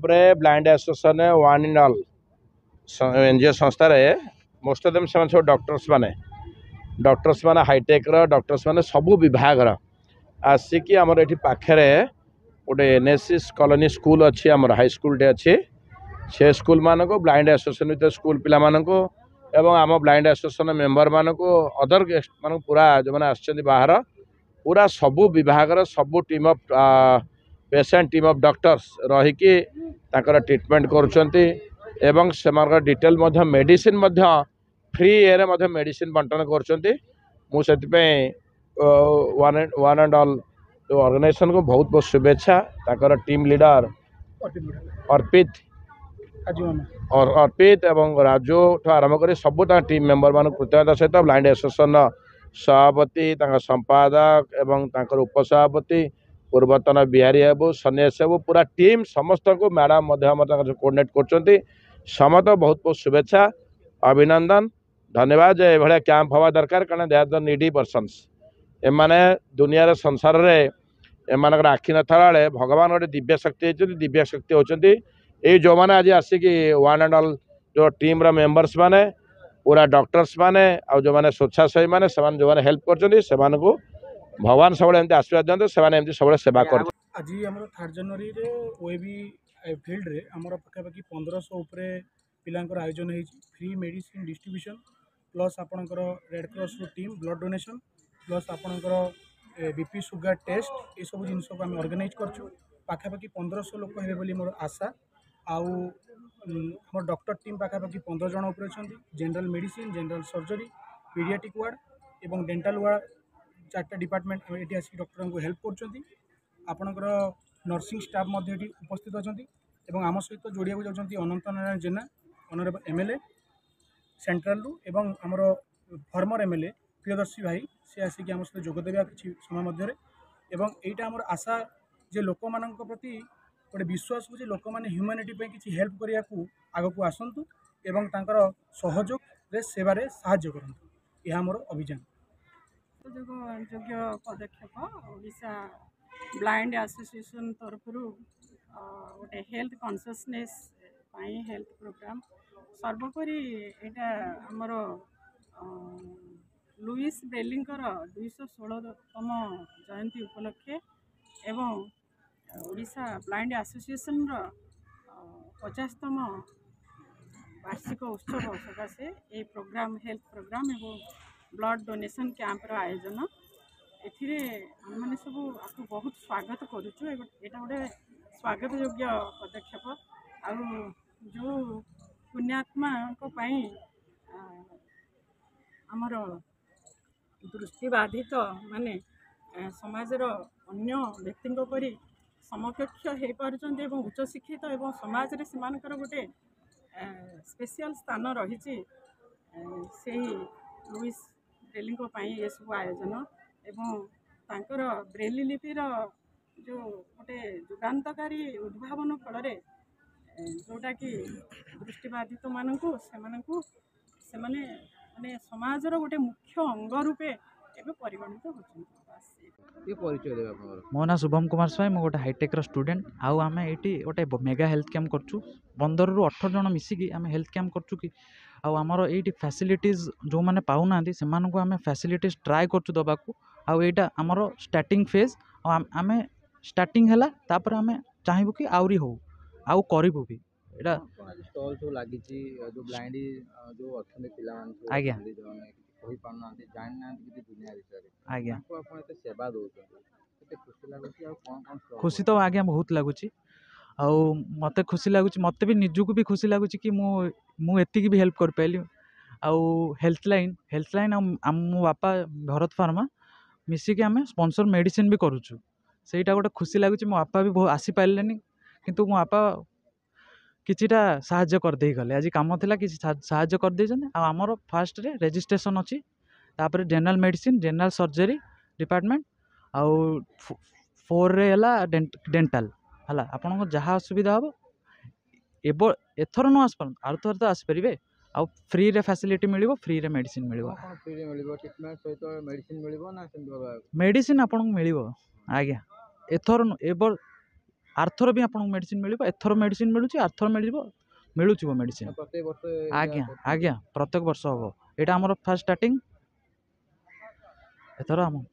pre blind association one and all NGO संस्था रे most of them से सब डॉक्टर्स माने हाईटेक रो डॉक्टर्स माने सबु विभाग रो आसिकी हमर एठी पाखरे गोटे एनएसएस कॉलोनी स्कूल अच्छी आम हाई स्कूल टे अच्छी से स्कूल मान को ब्लाइंड एसोसिएशन भर स्कूल पिला मानको एवं आम ब्लाइंड एसोसिएशन मेंबर मान को अदर गेस्ट मान पूरा जो मैंने आसछन्ति बाहर पूरा सबु विभाग सबु team of patient team of doctors रहीकि ताकर ट्रीटमेंट करुछन्ति एवं सेमानकर डिटेल मध्य मेडिसिन मध्य फ्री एरे मध्य मेडिसिन बंटन करुछन्ति मु सेतिपे वन एंड ऑल तो ऑर्गेनाइजेशन को बहुत बहुत शुभेच्छा ताकर टीम लीडर अर्पित और अर्पित एवं राजू ठू आरंभ कर सब टीम मेंबर मान कृतज्ञता सहित ब्लाइंड एसोसिएशन सभापति संपादक एवं उपसभापति पूर्वतन बिहारी बाबू सन्यासी बाबू पूरा टीम समस्त को मैडम कोऑर्डिनेट कर समस्त बहुत बहुत शुभेच्छा अभिनंदन धन्यवाद ये भाया कैंप हवा दरकार कारण they are the needy persons एमाने दुनिया संसार रे एमानकर आखि न था भगवान गोटे दिव्य शक्ति दिव्य शक्ति होती ये जो मैंने आज आसिक वन एंड ऑल जो टीम रा मेंबर्स माने पूरा डॉक्टर्स माने और जो मैंने स्वेच्छासेवी माने जो मैंने हेल्प कर भगवान सब आशीर्वाद दिखाते से सब सेवा कर आज आम 3 जनवरी रे ओएबी फील्ड रे आमर पखापाखि 1500 उपरे पिलांकर आयोजन है फ्री मेडिसिन डिस्ट्रीब्यूशन प्लस आपणकर red cross team blood donation plus आपणकर बीपी सुगर टेस्ट ये सब जिनस को आम ऑर्गेनाइज करछु पाखापाखि 1500 लोक हेबे बोली मोर आशा आउ हमर डॉक्टर टीम पाखापाखि 15 जन ऊपर अच्छा general medicine general surgery paediatric ward एवं डेंटाल वार्ड 4टा डिपार्टमेंट ये आसिक डॉक्टर को हेल्प कर आपणकर नर्सिंग स्टाफ उपस्थित अच्छा आम सहित जोड़िया जाती अनंत नारायण जेना ऑनरेबल एमएलए सेंट्रल रु एवं आमर फॉर्मर एमएलए प्रियदर्शी भाई सी आसिक आम सहित जोगदेवा कि समय मध्य एवं यहाँ आमर आशा जे लोक मान प्रति गोटे विश्वास को लोक मैंने ह्यूमानिटी किसी हेल्प करने को आग को आसतु एवं तांकर सहयोग सेवारे साहाय्य करंतु यह आमर अभियान योग्य पदक्षेप ओडिशा ब्लाइंड एसोसिएशन तरफ गोटे हेल्थ कॉन्शियसनेस हेल्थ प्रोग्राम सर्वोपरि यहाँ आमर लुइस ब्रेलिंगर 216तम जयंती उपलक्षे एवं ओडिशा ब्लाइंड एसोसिएशन 50तम वार्षिक उत्सव सकाशे ये प्रोग्राम हेल्थ प्रोग्राम एवं ब्लड डोनेशन कैंपर आयोजन मैंने सब आपको बहुत स्वागत करुचु यहाँ गोटे स्वागत योग्य पदक्षेप आउ जो पुण्यात्मा आमर दृष्टिबाधित माने समाजर अन्य व्यक्ति परी समकक्ष हो पार्चंती एवं उच्च शिक्षित एवं समाज रे सेमानकर गोटे स्पेशल स्थान रही से लुइस ब्रेलिंग ये सब आयोजन एवं तांकर ब्रेली लिपिर जो गोटे युगान्तकारी उद्भावन फल जोटा कि दृष्टिबाधित मानू से माने समाजर गोटे मुख्य अंग रूपे एवं परिगणित होती। मो ना शुभम कुमार स्वाई मो गोटे हाईटेक स्टूडेंट आउ आम ये गोटे मेगा हेल्थ कैंप करछु 15 ରୁ 18 जन मिसिकी आम हेल्थ कैंप करछु कि आमर ये फैसिलिटीज जो मैंने पाऊना से आम फैसिलिटीज ट्राए करछु दबाकू आईटा आमर स्टार्टिंग फेज आम स्टार्टिंग है तापर आम चाहबू कि आहरी हो आउ करूँ भी एटा स्टॉल जो लागी जो ब्लाइंड जो अच्छे पिला आज्ञा कहि पाना जानि दुनिया विषय आज्ञा सेवा दौरान खुशी लगुच खुशी तो आज्ञा बहुत लगुच मत खुशी लगुच मत भी निजक भी खुशी लगुच कि मुझे भी हेल्प कर पाइली आउ हेल्थलाइन मो बापा भरत फार्मा मिसिकी आम स्पॉन्सर मेडिसिन भी करुचु सेटा गोटे खुशी लगुच मो बापा भी बहुत आसी पारे किंतु मो बापा किछिटा साहाय्य करदे गले आज कम थिला कि साहाय्य करदे आमर फास्ट रे रजिस्ट्रेशन अच्छी तापर general medicine general surgery department आउ 4 रे हला डेंटाल हला आपन जहाँ असुविधा हम एथर न आसपार आर थर तो आसपारे आ फ्री रे फैसिलिटी मिलिबो फ्री रे मेडिसिन मिलिबो फ्री रे मिलिबो ट्रीटमेंट सहित मेडिसिन मिलिबो ना सेम मेडिसिन आपन मिलिबो आज्ञा एथर एबर आरथर भी आपको मेडिसिन मिल एथर मेडिसिन मिलूँ आरथर मिलूँ मेडिसिन प्रत्येक वर्ष आज्ञा आज्ञा प्रत्येक वर्ष हम यहाँ आम फास्ट स्टार्टिंग एथर आम